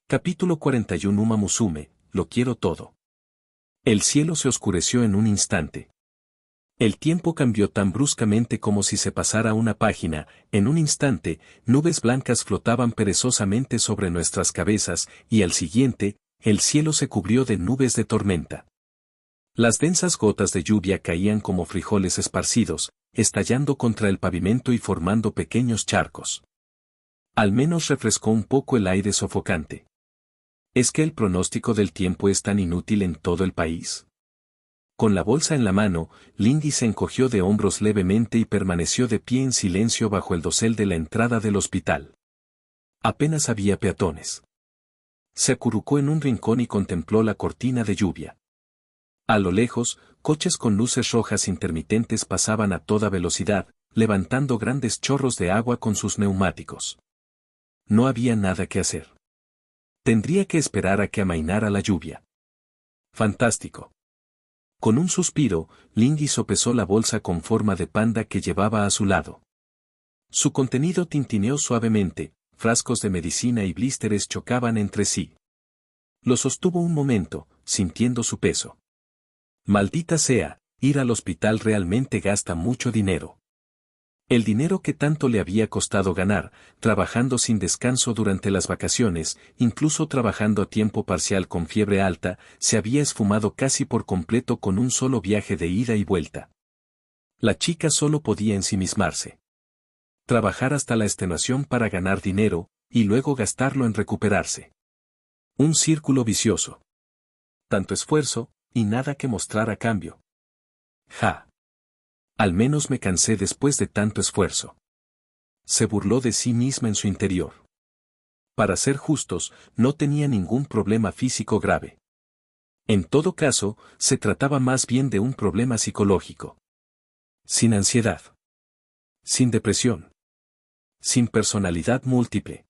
Capítulo 41 Uma Musume, lo quiero todo. El cielo se oscureció en un instante. El tiempo cambió tan bruscamente como si se pasara una página. En un instante, nubes blancas flotaban perezosamente sobre nuestras cabezas, y al siguiente, el cielo se cubrió de nubes de tormenta. Las densas gotas de lluvia caían como frijoles esparcidos, estallando contra el pavimento y formando pequeños charcos. Al menos refrescó un poco el aire sofocante. ¿Es que el pronóstico del tiempo es tan inútil en todo el país? Con la bolsa en la mano, Lindy se encogió de hombros levemente y permaneció de pie en silencio bajo el dosel de la entrada del hospital. Apenas había peatones. Se acurrucó en un rincón y contempló la cortina de lluvia. A lo lejos, coches con luces rojas intermitentes pasaban a toda velocidad, levantando grandes chorros de agua con sus neumáticos. No había nada que hacer. Tendría que esperar a que amainara la lluvia. Fantástico. Con un suspiro, Lindy sopesó la bolsa con forma de panda que llevaba a su lado. Su contenido tintineó suavemente, frascos de medicina y blísteres chocaban entre sí. Lo sostuvo un momento, sintiendo su peso. Maldita sea, ir al hospital realmente gasta mucho dinero. El dinero que tanto le había costado ganar, trabajando sin descanso durante las vacaciones, incluso trabajando a tiempo parcial con fiebre alta, se había esfumado casi por completo con un solo viaje de ida y vuelta. La chica solo podía ensimismarse. Trabajar hasta la extenuación para ganar dinero, y luego gastarlo en recuperarse. Un círculo vicioso. Tanto esfuerzo, y nada que mostrar a cambio. Ja. Al menos me cansé después de tanto esfuerzo. Se burló de sí misma en su interior. Para ser justos, no tenía ningún problema físico grave. En todo caso, se trataba más bien de un problema psicológico. Sin ansiedad. Sin depresión. Sin personalidad múltiple.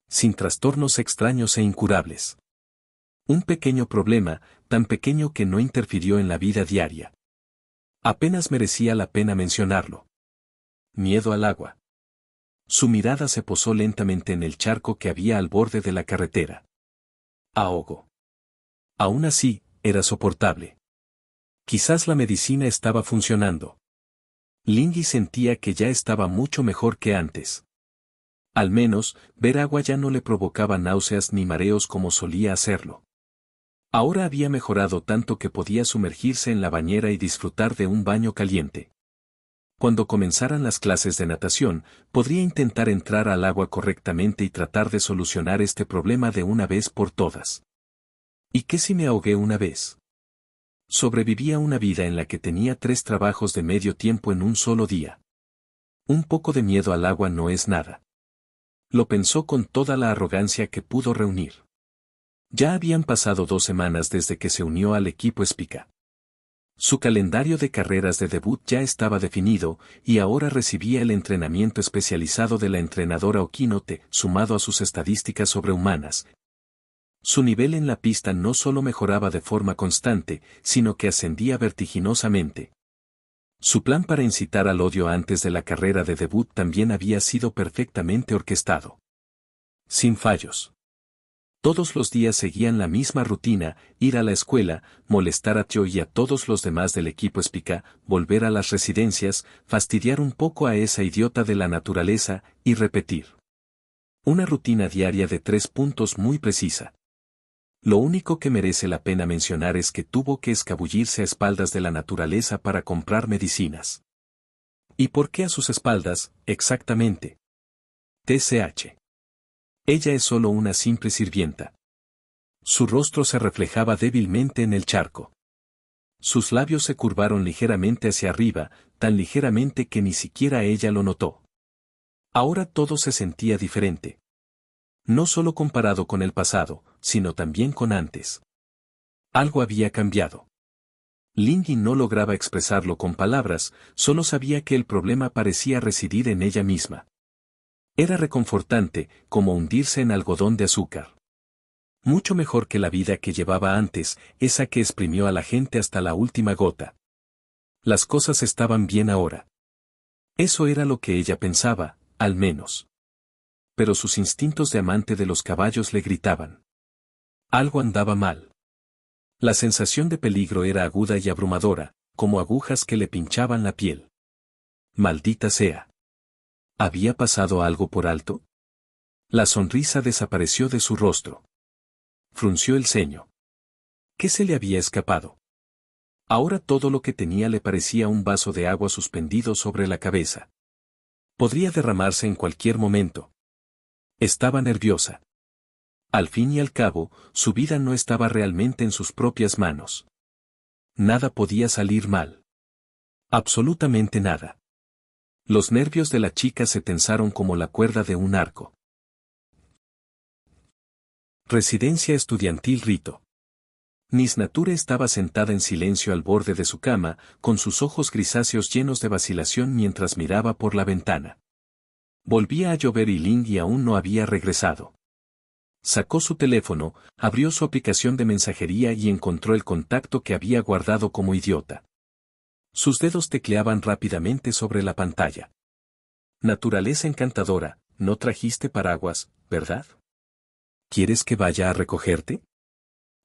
Sin trastornos extraños e incurables. Un pequeño problema, tan pequeño que no interfirió en la vida diaria. Apenas merecía la pena mencionarlo. Miedo al agua. Su mirada se posó lentamente en el charco que había al borde de la carretera. Ahogo. Aún así, era soportable. Quizás la medicina estaba funcionando. Lindy sentía que ya estaba mucho mejor que antes. Al menos, ver agua ya no le provocaba náuseas ni mareos como solía hacerlo. Ahora había mejorado tanto que podía sumergirse en la bañera y disfrutar de un baño caliente. Cuando comenzaran las clases de natación, podría intentar entrar al agua correctamente y tratar de solucionar este problema de una vez por todas. ¿Y qué si me ahogué una vez? Sobrevivía una vida en la que tenía 3 trabajos de medio tiempo en un solo día. Un poco de miedo al agua no es nada. Lo pensó con toda la arrogancia que pudo reunir. Ya habían pasado 2 semanas desde que se unió al equipo Spica. Su calendario de carreras de debut ya estaba definido, y ahora recibía el entrenamiento especializado de la entrenadora Okinote, sumado a sus estadísticas sobrehumanas. Su nivel en la pista no solo mejoraba de forma constante, sino que ascendía vertiginosamente. Su plan para incitar al odio antes de la carrera de debut también había sido perfectamente orquestado. Sin fallos. Todos los días seguían la misma rutina: ir a la escuela, molestar a Tio y a todos los demás del equipo Spica, volver a las residencias, fastidiar un poco a esa idiota de la naturaleza, y repetir. Una rutina diaria de 3 puntos muy precisa. Lo único que merece la pena mencionar es que tuvo que escabullirse a espaldas de la naturaleza para comprar medicinas. ¿Y por qué a sus espaldas, exactamente? TCH. Ella es solo una simple sirvienta. Su rostro se reflejaba débilmente en el charco. Sus labios se curvaron ligeramente hacia arriba, tan ligeramente que ni siquiera ella lo notó. Ahora todo se sentía diferente. No solo comparado con el pasado, sino también con antes. Algo había cambiado. Lindy no lograba expresarlo con palabras, solo sabía que el problema parecía residir en ella misma. Era reconfortante, como hundirse en algodón de azúcar. Mucho mejor que la vida que llevaba antes, esa que exprimió a la gente hasta la última gota. Las cosas estaban bien ahora. Eso era lo que ella pensaba, al menos. pero sus instintos de amante de los caballos le gritaban. Algo andaba mal. La sensación de peligro era aguda y abrumadora, como agujas que le pinchaban la piel. Maldita sea. ¿Había pasado algo por alto? La sonrisa desapareció de su rostro. Frunció el ceño. ¿Qué se le había escapado? Ahora todo lo que tenía le parecía un vaso de agua suspendido sobre la cabeza. Podría derramarse en cualquier momento. Estaba nerviosa. Al fin y al cabo, su vida no estaba realmente en sus propias manos. Nada podía salir mal. Absolutamente nada. Los nervios de la chica se tensaron como la cuerda de un arco. Residencia estudiantil Rito. Miss Nature estaba sentada en silencio al borde de su cama, con sus ojos grisáceos llenos de vacilación mientras miraba por la ventana. Volvía a llover y Lingy aún no había regresado. Sacó su teléfono, abrió su aplicación de mensajería y encontró el contacto que había guardado como idiota. Sus dedos tecleaban rápidamente sobre la pantalla. Naturaleza encantadora, no trajiste paraguas, ¿verdad? ¿Quieres que vaya a recogerte?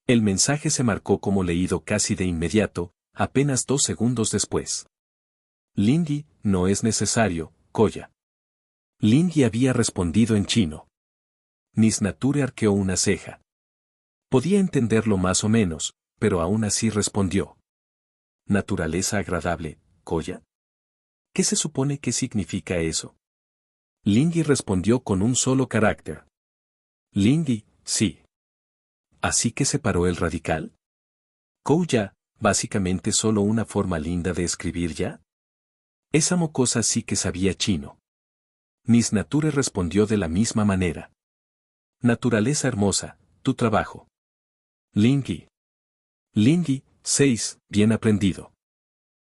El mensaje se marcó como leído casi de inmediato, apenas 2 segundos después. Lingy, no es necesario, Koya. Lingy había respondido en chino. Miss Nature arqueó una ceja. Podía entenderlo más o menos, pero aún así respondió. ¿Naturaleza agradable, Koya? ¿Qué se supone que significa eso? Lingy respondió con un solo carácter. Lingy, sí. ¿Así que separó el radical? Koya, básicamente solo una forma linda de escribir ya. Esa mocosa sí que sabía chino. Miss Nature respondió de la misma manera. Naturaleza hermosa, tu trabajo. Lingy. Lingy, 6, bien aprendido.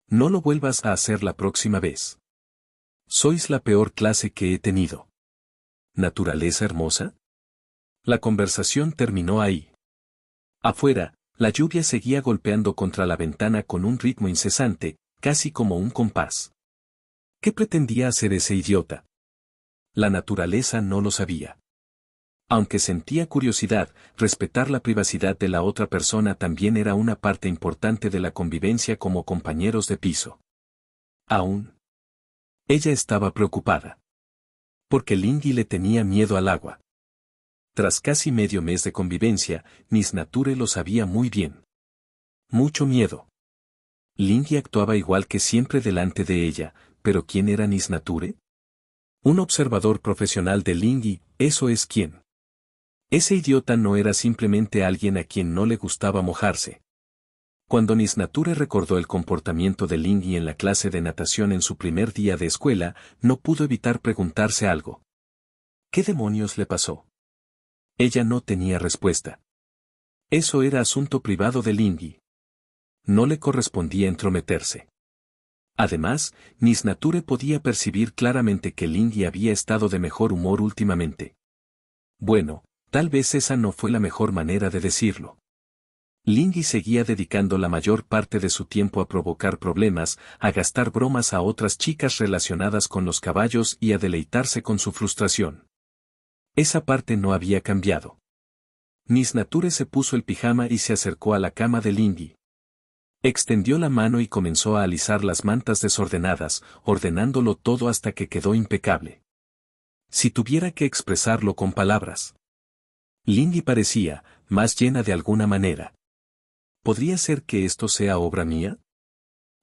No lo vuelvas a hacer la próxima vez. Sois la peor clase que he tenido. ¿Naturaleza hermosa? La conversación terminó ahí. Afuera, la lluvia seguía golpeando contra la ventana con un ritmo incesante, casi como un compás. ¿Qué pretendía hacer ese idiota? La naturaleza no lo sabía. Aunque sentía curiosidad, respetar la privacidad de la otra persona también era una parte importante de la convivencia como compañeros de piso. Aún. Ella estaba preocupada. Porque Lingy le tenía miedo al agua. Tras casi medio mes de convivencia, Miss Nature lo sabía muy bien. Mucho miedo. Lingy actuaba igual que siempre delante de ella, pero ¿quién era Miss Nature? Un observador profesional de Lingy, eso es quién. Ese idiota no era simplemente alguien a quien no le gustaba mojarse. Cuando Miss Nature recordó el comportamiento de Lingy en la clase de natación en su primer día de escuela, no pudo evitar preguntarse algo. ¿Qué demonios le pasó? Ella no tenía respuesta. Eso era asunto privado de Lingy. No le correspondía entrometerse. Además, Miss Nature podía percibir claramente que Lingy había estado de mejor humor últimamente. Bueno, tal vez esa no fue la mejor manera de decirlo. Lingy seguía dedicando la mayor parte de su tiempo a provocar problemas, a gastar bromas a otras chicas relacionadas con los caballos y a deleitarse con su frustración. Esa parte no había cambiado. Miss Nature se puso el pijama y se acercó a la cama de Lingy. Extendió la mano y comenzó a alisar las mantas desordenadas, ordenándolo todo hasta que quedó impecable. Si tuviera que expresarlo con palabras. Lingy parecía, más llena de alguna manera. ¿Podría ser que esto sea obra mía?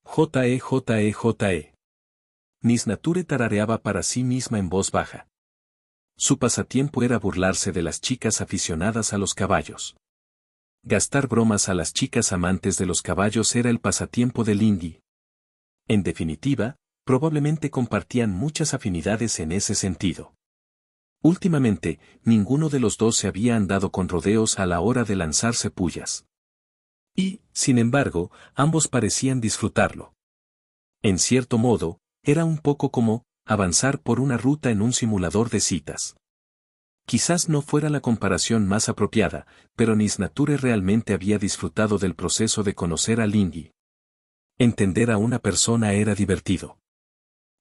J-E-J-E-J-E. Miss Nature tarareaba para sí misma en voz baja. Su pasatiempo era burlarse de las chicas aficionadas a los caballos. Gastar bromas a las chicas amantes de los caballos era el pasatiempo de Lingy. En definitiva, probablemente compartían muchas afinidades en ese sentido. Últimamente, ninguno de los dos se había andado con rodeos a la hora de lanzarse pullas. Y, sin embargo, ambos parecían disfrutarlo. En cierto modo, era un poco como avanzar por una ruta en un simulador de citas. Quizás no fuera la comparación más apropiada, pero Miss Nature realmente había disfrutado del proceso de conocer a Lingy. Entender a una persona era divertido.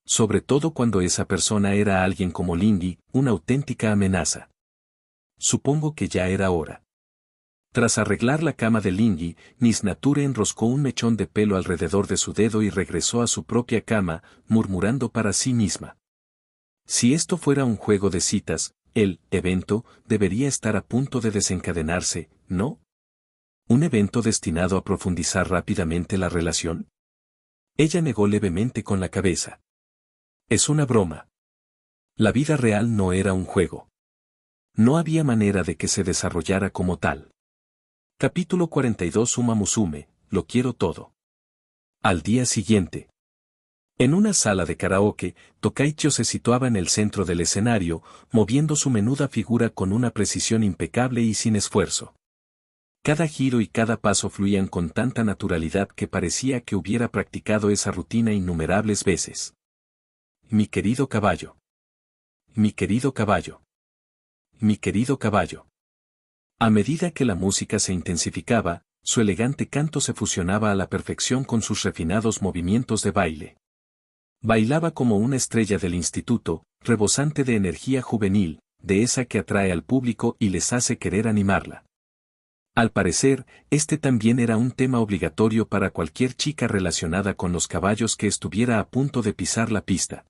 Sobre todo cuando esa persona era alguien como Lindy, una auténtica amenaza. Supongo que ya era hora. Tras arreglar la cama de Lindy, Miss Nature enroscó un mechón de pelo alrededor de su dedo y regresó a su propia cama, murmurando para sí misma. Si esto fuera un juego de citas, el evento debería estar a punto de desencadenarse, ¿no? ¿Un evento destinado a profundizar rápidamente la relación? Ella negó levemente con la cabeza. Es una broma. La vida real no era un juego. No había manera de que se desarrollara como tal. Capítulo 42 Uma Musume, lo quiero todo. Al día siguiente. En una sala de karaoke, Tokaicho se situaba en el centro del escenario, moviendo su menuda figura con una precisión impecable y sin esfuerzo. Cada giro y cada paso fluían con tanta naturalidad que parecía que hubiera practicado esa rutina innumerables veces. Mi querido caballo. Mi querido caballo. Mi querido caballo. A medida que la música se intensificaba, su elegante canto se fusionaba a la perfección con sus refinados movimientos de baile. Bailaba como una estrella del instituto, rebosante de energía juvenil, de esa que atrae al público y les hace querer animarla. Al parecer, este también era un tema obligatorio para cualquier chica relacionada con los caballos que estuviera a punto de pisar la pista.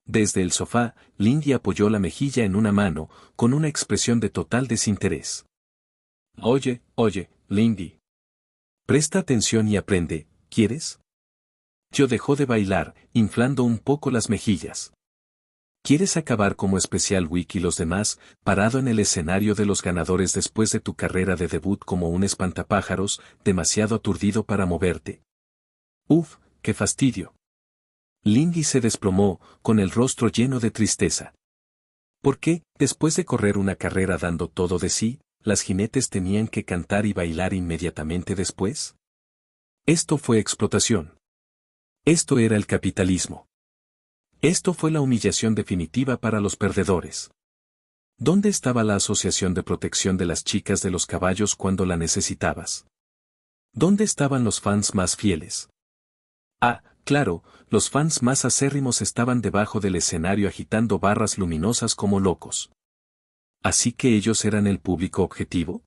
Desde el sofá, Lindy apoyó la mejilla en una mano, con una expresión de total desinterés. Oye, Lindy. Presta atención y aprende, ¿quieres? Yo dejó de bailar, inflando un poco las mejillas. ¿Quieres acabar como Special Week y los demás, parado en el escenario de los ganadores después de tu carrera de debut como un espantapájaros, demasiado aturdido para moverte? Uf, qué fastidio. Lindy se desplomó, con el rostro lleno de tristeza. ¿Por qué, después de correr una carrera dando todo de sí, las jinetes tenían que cantar y bailar inmediatamente después? Esto fue explotación. Esto era el capitalismo. Esto fue la humillación definitiva para los perdedores. ¿Dónde estaba la Asociación de Protección de las Chicas de los Caballos cuando la necesitabas? ¿Dónde estaban los fans más fieles? Ah, claro, los fans más acérrimos estaban debajo del escenario agitando barras luminosas como locos. ¿Así que ellos eran el público objetivo?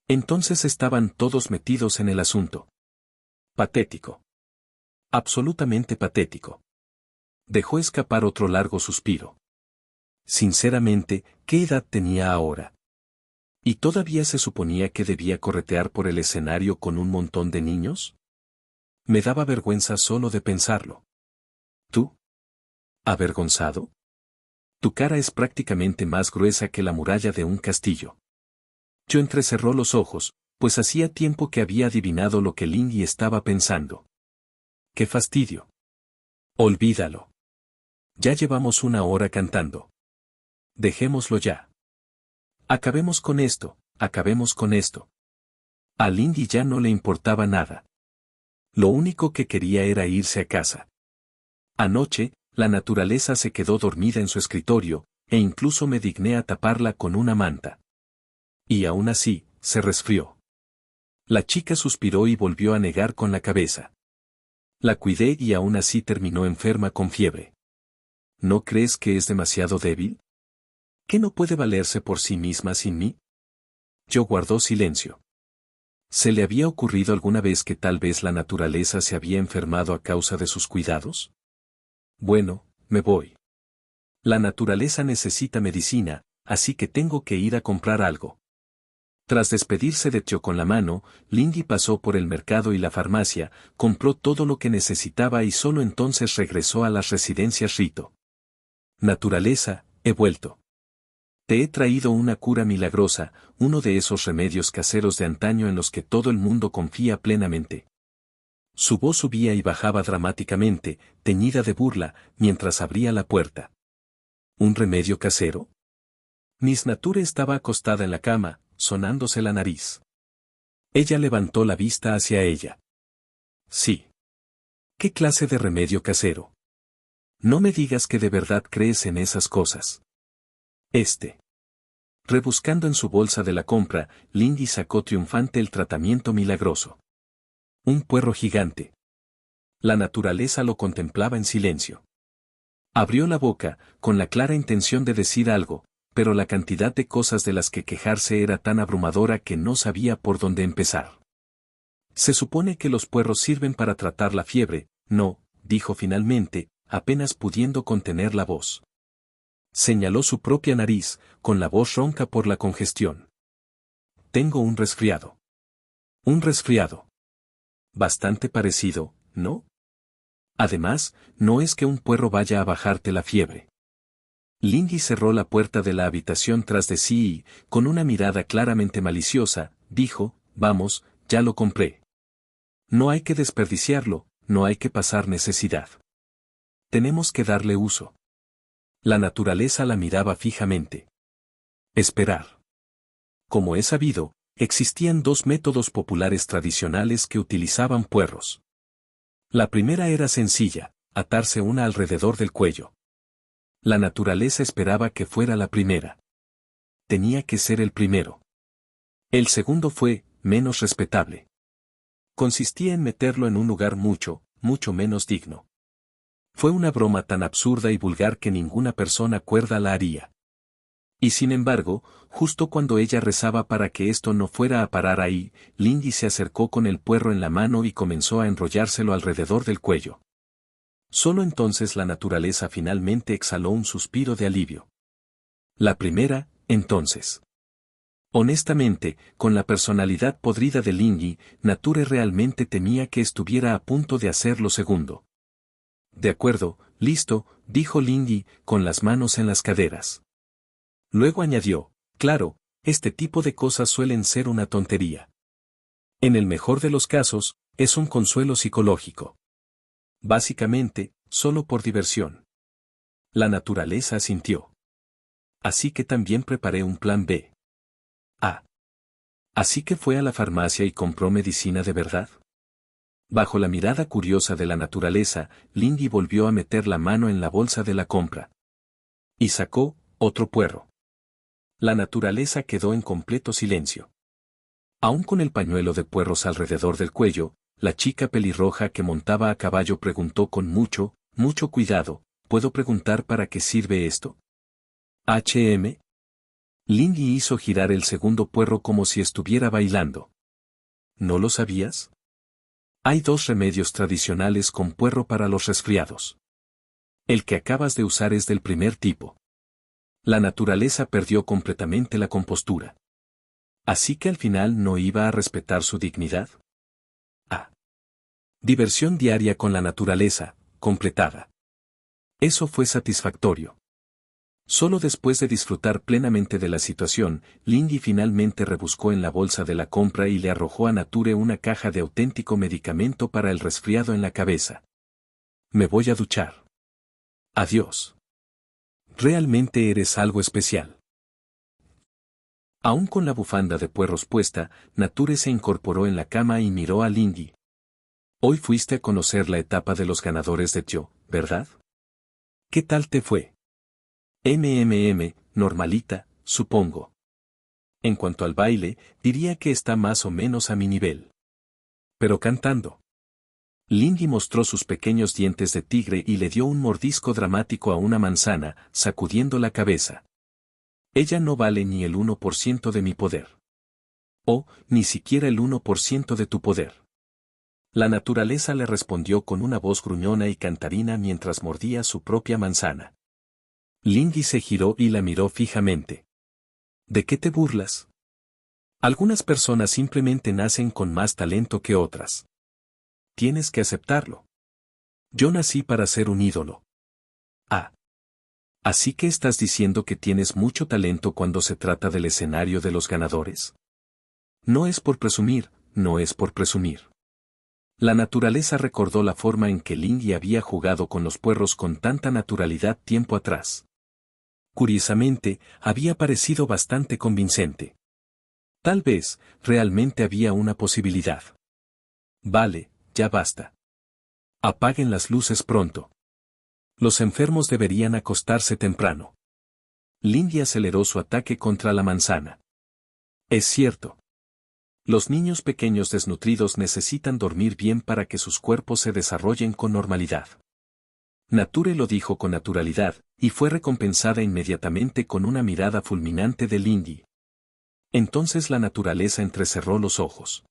Entonces estaban todos metidos en el asunto. Patético. Absolutamente patético. Dejó escapar otro largo suspiro. Sinceramente, ¿qué edad tenía ahora? ¿Y todavía se suponía que debía corretear por el escenario con un montón de niños? Me daba vergüenza solo de pensarlo. ¿Tú? ¿Avergonzado? Tu cara es prácticamente más gruesa que la muralla de un castillo. Yo entrecerró los ojos, pues hacía tiempo que había adivinado lo que Lindy estaba pensando. ¡Qué fastidio! Olvídalo. Ya llevamos 1 hora cantando. Dejémoslo ya. Acabemos con esto, acabemos con esto. A Lindy ya no le importaba nada. Lo único que quería era irse a casa. Anoche, la naturaleza se quedó dormida en su escritorio, e incluso me digné a taparla con una manta. Y aún así, se resfrió. La chica suspiró y volvió a negar con la cabeza. La cuidé y aún así terminó enferma con fiebre. ¿No crees que es demasiado débil? ¿Que no puede valerse por sí misma sin mí? Yo guardó silencio. ¿Se le había ocurrido alguna vez que tal vez la naturaleza se había enfermado a causa de sus cuidados? Bueno, me voy. La naturaleza necesita medicina, así que tengo que ir a comprar algo. Tras despedirse de Tio con la mano, Lindy pasó por el mercado y la farmacia, compró todo lo que necesitaba y solo entonces regresó a las residencias Rito. Naturaleza, he vuelto. Te he traído una cura milagrosa, uno de esos remedios caseros de antaño en los que todo el mundo confía plenamente. Su voz subía y bajaba dramáticamente, teñida de burla, mientras abría la puerta. ¿Un remedio casero? Miss Nature estaba acostada en la cama, sonándose la nariz. Ella levantó la vista hacia ella. Sí. ¿Qué clase de remedio casero? No me digas que de verdad crees en esas cosas. Rebuscando en su bolsa de la compra, Lindy sacó triunfante el tratamiento milagroso. Un puerro gigante. La naturaleza lo contemplaba en silencio. Abrió la boca, con la clara intención de decir algo, pero la cantidad de cosas de las que quejarse era tan abrumadora que no sabía por dónde empezar. Se supone que los puerros sirven para tratar la fiebre, no, dijo finalmente, apenas pudiendo contener la voz. Señaló su propia nariz, con la voz ronca por la congestión. Tengo un resfriado. Un resfriado. Bastante parecido, ¿no? Además, no es que un puerro vaya a bajarte la fiebre. Lindy cerró la puerta de la habitación tras de sí y, con una mirada claramente maliciosa, dijo, vamos, ya lo compré. No hay que desperdiciarlo, no hay que pasar necesidad. Tenemos que darle uso. La naturaleza la miraba fijamente. Esperar. Como es sabido, existían dos métodos populares tradicionales que utilizaban puerros. La primera era sencilla, atarse una alrededor del cuello. La naturaleza esperaba que fuera la primera. Tenía que ser el primero. El segundo fue, menos respetable. Consistía en meterlo en un lugar mucho menos digno. Fue una broma tan absurda y vulgar que ninguna persona cuerda la haría. Y sin embargo, justo cuando ella rezaba para que esto no fuera a parar ahí, Lindy se acercó con el puerro en la mano y comenzó a enrollárselo alrededor del cuello. Solo entonces la naturaleza finalmente exhaló un suspiro de alivio. La primera, entonces. Honestamente, con la personalidad podrida de Lindy, Nature realmente temía que estuviera a punto de hacer lo segundo. De acuerdo, listo, dijo Lindy, con las manos en las caderas. Luego añadió, claro, este tipo de cosas suelen ser una tontería. En el mejor de los casos, es un consuelo psicológico. Básicamente, solo por diversión. La naturaleza asintió. Así que también preparé un plan B. Ah. Así que fue a la farmacia y compró medicina de verdad. Bajo la mirada curiosa de la naturaleza, Lindy volvió a meter la mano en la bolsa de la compra. Y sacó otro puerro. La naturaleza quedó en completo silencio. Aún con el pañuelo de puerros alrededor del cuello, la chica pelirroja que montaba a caballo preguntó con mucho cuidado, ¿puedo preguntar para qué sirve esto? ¿HM? Lindy hizo girar el segundo puerro como si estuviera bailando. ¿No lo sabías? Hay dos remedios tradicionales con puerro para los resfriados. El que acabas de usar es del primer tipo. La naturaleza perdió completamente la compostura. ¿Así que al final no iba a respetar su dignidad? Ah. Diversión diaria con la naturaleza, completada. Eso fue satisfactorio. Solo después de disfrutar plenamente de la situación, Lindy finalmente rebuscó en la bolsa de la compra y le arrojó a Nature una caja de auténtico medicamento para el resfriado en la cabeza. Me voy a duchar. Adiós. Realmente eres algo especial. Aún con la bufanda de puerros puesta, Nature se incorporó en la cama y miró a Lindy. Hoy fuiste a conocer la etapa de los ganadores de Tio, ¿verdad? ¿Qué tal te fue? Normalita, supongo. En cuanto al baile, diría que está más o menos a mi nivel. Pero cantando. Lindy mostró sus pequeños dientes de tigre y le dio un mordisco dramático a una manzana, sacudiendo la cabeza. Ella no vale ni el 1% de mi poder. O, ni siquiera el 1% de tu poder. La naturaleza le respondió con una voz gruñona y cantarina mientras mordía su propia manzana. Lindy se giró y la miró fijamente. ¿De qué te burlas? Algunas personas simplemente nacen con más talento que otras. Tienes que aceptarlo. Yo nací para ser un ídolo. Ah. Así que estás diciendo que tienes mucho talento cuando se trata del escenario de los ganadores. No es por presumir, no es por presumir. La naturaleza recordó la forma en que Lindy había jugado con los puerros con tanta naturalidad tiempo atrás. Curiosamente, había parecido bastante convincente. Tal vez, realmente había una posibilidad. Vale, ya basta. Apaguen las luces pronto. Los enfermos deberían acostarse temprano. Lindy aceleró su ataque contra la manzana. Es cierto. Los niños pequeños desnutridos necesitan dormir bien para que sus cuerpos se desarrollen con normalidad. Nature lo dijo con naturalidad, y fue recompensada inmediatamente con una mirada fulminante de Lindy. Entonces la naturaleza entrecerró los ojos.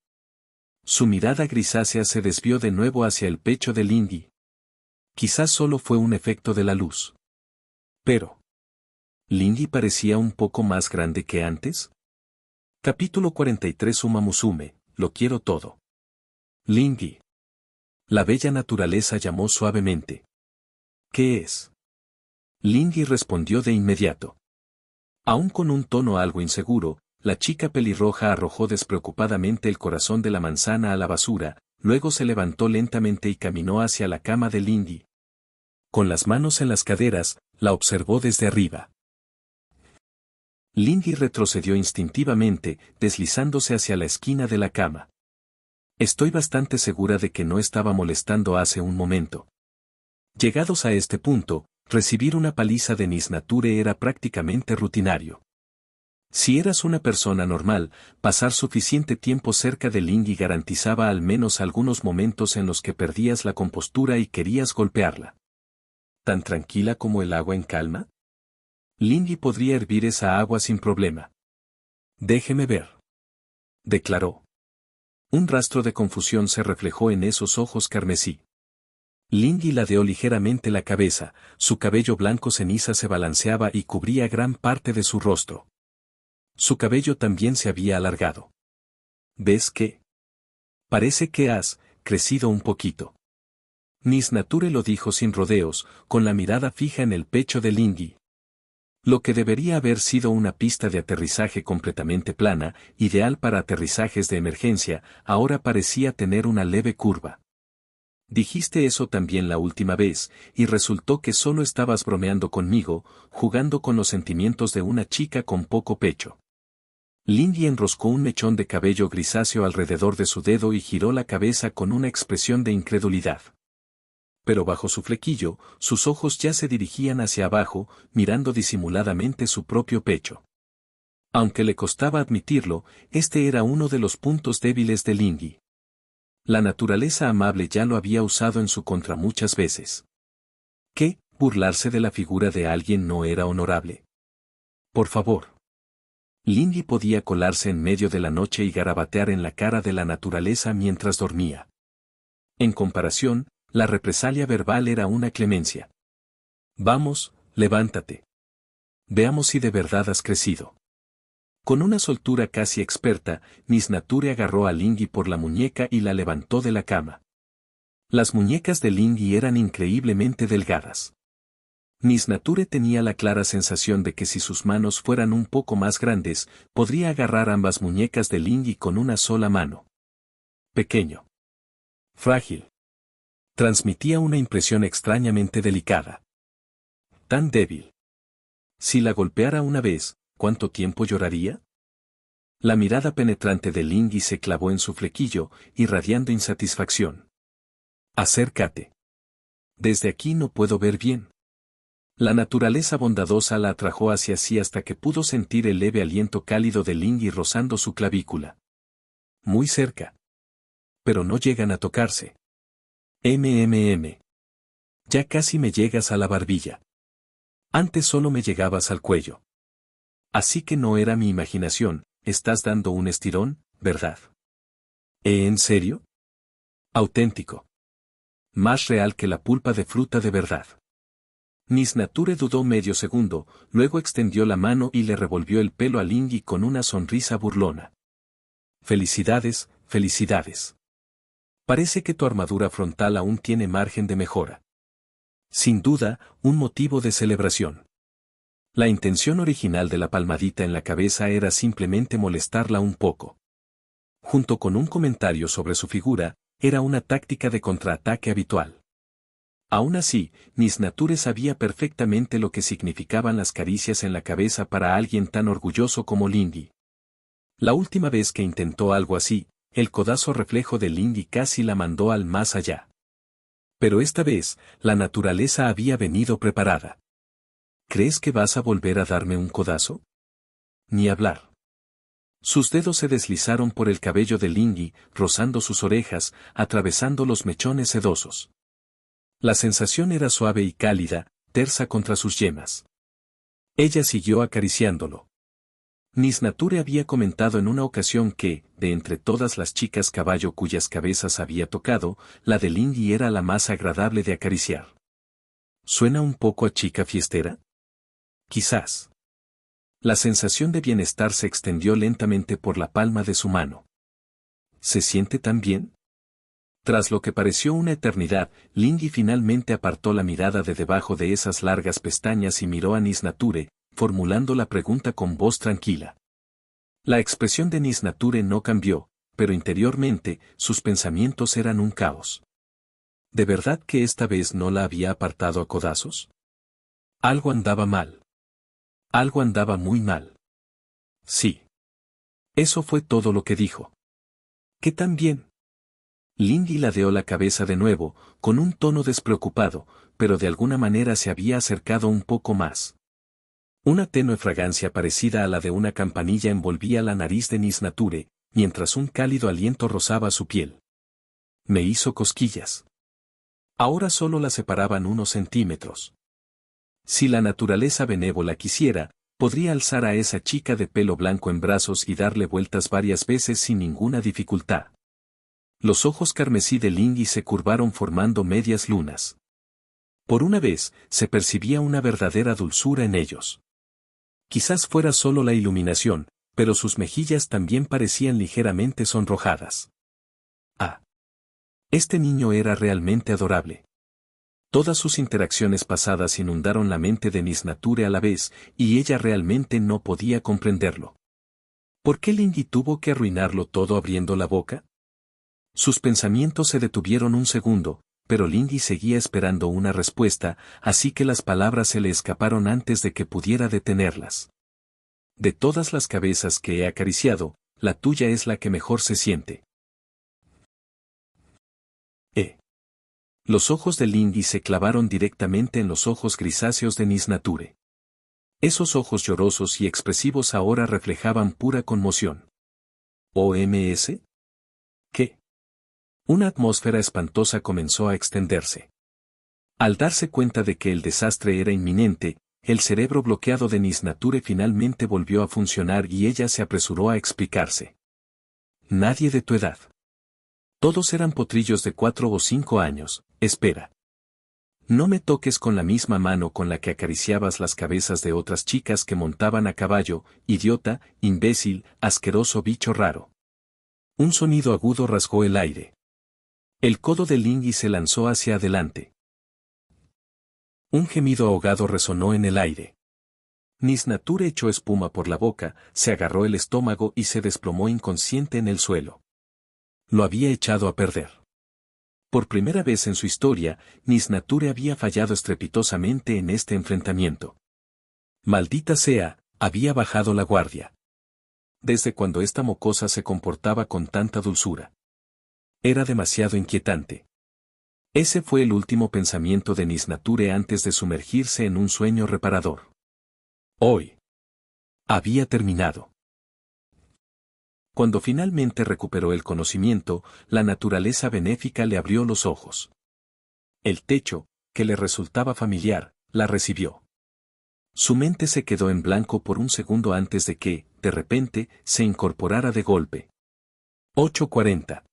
Su mirada grisácea se desvió de nuevo hacia el pecho de Lindy. Quizás solo fue un efecto de la luz. Pero ¿Lindy parecía un poco más grande que antes? Capítulo 43 Uma Musume, lo quiero todo. Lindy. La bella naturaleza llamó suavemente. ¿Qué es? Lindy respondió de inmediato. Aún con un tono algo inseguro, la chica pelirroja arrojó despreocupadamente el corazón de la manzana a la basura, luego se levantó lentamente y caminó hacia la cama de Lindy. Con las manos en las caderas, la observó desde arriba. Lindy retrocedió instintivamente, deslizándose hacia la esquina de la cama. Estoy bastante segura de que no estaba molestando hace un momento. Llegados a este punto, recibir una paliza de Miss Nature era prácticamente rutinario. Si eras una persona normal, pasar suficiente tiempo cerca de Lindy garantizaba al menos algunos momentos en los que perdías la compostura y querías golpearla. ¿Tan tranquila como el agua en calma? Lindy podría hervir esa agua sin problema. Déjeme ver. Declaró. Un rastro de confusión se reflejó en esos ojos carmesí. Lindy ladeó ligeramente la cabeza, su cabello blanco ceniza se balanceaba y cubría gran parte de su rostro. Su cabello también se había alargado. ¿Ves qué? Parece que has crecido un poquito. Miss Nature lo dijo sin rodeos, con la mirada fija en el pecho de Lindy. Lo que debería haber sido una pista de aterrizaje completamente plana, ideal para aterrizajes de emergencia, ahora parecía tener una leve curva. Dijiste eso también la última vez, y resultó que solo estabas bromeando conmigo, jugando con los sentimientos de una chica con poco pecho. Lindy enroscó un mechón de cabello grisáceo alrededor de su dedo y giró la cabeza con una expresión de incredulidad. Pero bajo su flequillo, sus ojos ya se dirigían hacia abajo, mirando disimuladamente su propio pecho. Aunque le costaba admitirlo, este era uno de los puntos débiles de Lindy. La naturaleza amable ya lo había usado en su contra muchas veces. ¿Qué? ¿Burlarse de la figura de alguien no era honorable? Por favor. Lindy podía colarse en medio de la noche y garabatear en la cara de la naturaleza mientras dormía. En comparación, la represalia verbal era una clemencia. Vamos, levántate. Veamos si de verdad has crecido. Con una soltura casi experta, Miss Nature agarró a Lindy por la muñeca y la levantó de la cama. Las muñecas de Lindy eran increíblemente delgadas. Miss Nature tenía la clara sensación de que si sus manos fueran un poco más grandes, podría agarrar ambas muñecas de Lindy con una sola mano. Pequeño. Frágil. Transmitía una impresión extrañamente delicada. Tan débil. Si la golpeara una vez, ¿cuánto tiempo lloraría? La mirada penetrante de Lindy se clavó en su flequillo, irradiando insatisfacción. Acércate. Desde aquí no puedo ver bien. La naturaleza bondadosa la atrajo hacia sí hasta que pudo sentir el leve aliento cálido de Lindy rozando su clavícula. Muy cerca. Pero no llegan a tocarse. Ya casi me llegas a la barbilla. Antes solo me llegabas al cuello. Así que no era mi imaginación, estás dando un estirón, ¿verdad? ¿En serio? Auténtico. Más real que la pulpa de fruta de verdad. Miss Nature dudó medio segundo, luego extendió la mano y le revolvió el pelo a Lindy con una sonrisa burlona. Felicidades, felicidades. Parece que tu armadura frontal aún tiene margen de mejora. Sin duda, un motivo de celebración. La intención original de la palmadita en la cabeza era simplemente molestarla un poco. Junto con un comentario sobre su figura, era una táctica de contraataque habitual. Aún así, Miss Nature sabía perfectamente lo que significaban las caricias en la cabeza para alguien tan orgulloso como Lindy. La última vez que intentó algo así, el codazo reflejo de Lindy casi la mandó al más allá. Pero esta vez, la naturaleza había venido preparada. ¿Crees que vas a volver a darme un codazo? Ni hablar. Sus dedos se deslizaron por el cabello de Lindy, rozando sus orejas, atravesando los mechones sedosos. La sensación era suave y cálida, tersa contra sus yemas. Ella siguió acariciándolo. Miss Nature había comentado en una ocasión que, de entre todas las chicas caballo cuyas cabezas había tocado, la de Lindy era la más agradable de acariciar. ¿Suena un poco a chica fiestera? Quizás. La sensación de bienestar se extendió lentamente por la palma de su mano. ¿Se siente tan bien? Tras lo que pareció una eternidad, Lindy finalmente apartó la mirada de debajo de esas largas pestañas y miró a Miss Nature, formulando la pregunta con voz tranquila. La expresión de Miss Nature no cambió, pero interiormente, sus pensamientos eran un caos. ¿De verdad que esta vez no la había apartado a codazos? Algo andaba mal. Algo andaba muy mal. Sí. Eso fue todo lo que dijo. ¿Qué tan bien? Lindy ladeó la cabeza de nuevo, con un tono despreocupado, pero de alguna manera se había acercado un poco más. Una tenue fragancia parecida a la de una campanilla envolvía la nariz de Miss Nature, mientras un cálido aliento rozaba su piel. Me hizo cosquillas. Ahora solo la separaban unos centímetros. Si la naturaleza benévola quisiera, podría alzar a esa chica de pelo blanco en brazos y darle vueltas varias veces sin ninguna dificultad. Los ojos carmesí de Lindy se curvaron formando medias lunas. Por una vez, se percibía una verdadera dulzura en ellos. Quizás fuera solo la iluminación, pero sus mejillas también parecían ligeramente sonrojadas. Ah. Este niño era realmente adorable. Todas sus interacciones pasadas inundaron la mente de Miss Nature a la vez, y ella realmente no podía comprenderlo. ¿Por qué Lindy tuvo que arruinarlo todo abriendo la boca? Sus pensamientos se detuvieron un segundo, pero Lindy seguía esperando una respuesta, así que las palabras se le escaparon antes de que pudiera detenerlas. De todas las cabezas que he acariciado, la tuya es la que mejor se siente. Los ojos de Lindy se clavaron directamente en los ojos grisáceos de Miss Nature. Esos ojos llorosos y expresivos ahora reflejaban pura conmoción. ¿OMS? ¿Qué? Una atmósfera espantosa comenzó a extenderse. Al darse cuenta de que el desastre era inminente, el cerebro bloqueado de Miss Nature finalmente volvió a funcionar y ella se apresuró a explicarse. Nadie de tu edad. Todos eran potrillos de 4 o 5 años, espera. No me toques con la misma mano con la que acariciabas las cabezas de otras chicas que montaban a caballo, idiota, imbécil, asqueroso bicho raro. Un sonido agudo rasgó el aire. El codo de Lindy se lanzó hacia adelante. Un gemido ahogado resonó en el aire. Miss Nature echó espuma por la boca, se agarró el estómago y se desplomó inconsciente en el suelo. Lo había echado a perder. Por primera vez en su historia, Miss Nature había fallado estrepitosamente en este enfrentamiento. Maldita sea, había bajado la guardia. ¿Desde cuando esta mocosa se comportaba con tanta dulzura? Era demasiado inquietante. Ese fue el último pensamiento de Miss Nature antes de sumergirse en un sueño reparador. Hoy. Había terminado. Cuando finalmente recuperó el conocimiento, la naturaleza benéfica le abrió los ojos. El techo, que le resultaba familiar, la recibió. Su mente se quedó en blanco por un segundo antes de que, de repente, se incorporara de golpe. 8:40.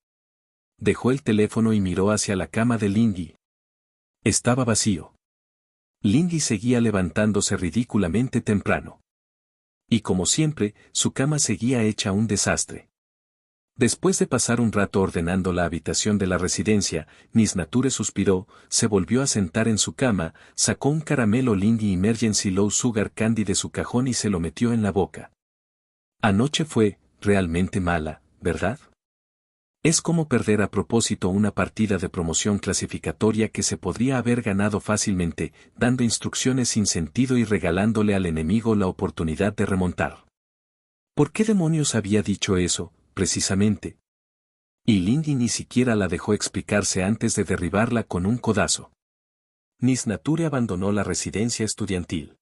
Dejó el teléfono y miró hacia la cama de Lindy. Estaba vacío. Lindy seguía levantándose ridículamente temprano. Y como siempre, su cama seguía hecha un desastre. Después de pasar un rato ordenando la habitación de la residencia, Miss Nature suspiró, se volvió a sentar en su cama, sacó un caramelo Lindy Emergency Low Sugar Candy de su cajón y se lo metió en la boca. Anoche fue, realmente mala, ¿verdad? Es como perder a propósito una partida de promoción clasificatoria que se podría haber ganado fácilmente, dando instrucciones sin sentido y regalándole al enemigo la oportunidad de remontar. ¿Por qué demonios había dicho eso, precisamente? Y Lindy ni siquiera la dejó explicarse antes de derribarla con un codazo. Miss Nature abandonó la residencia estudiantil.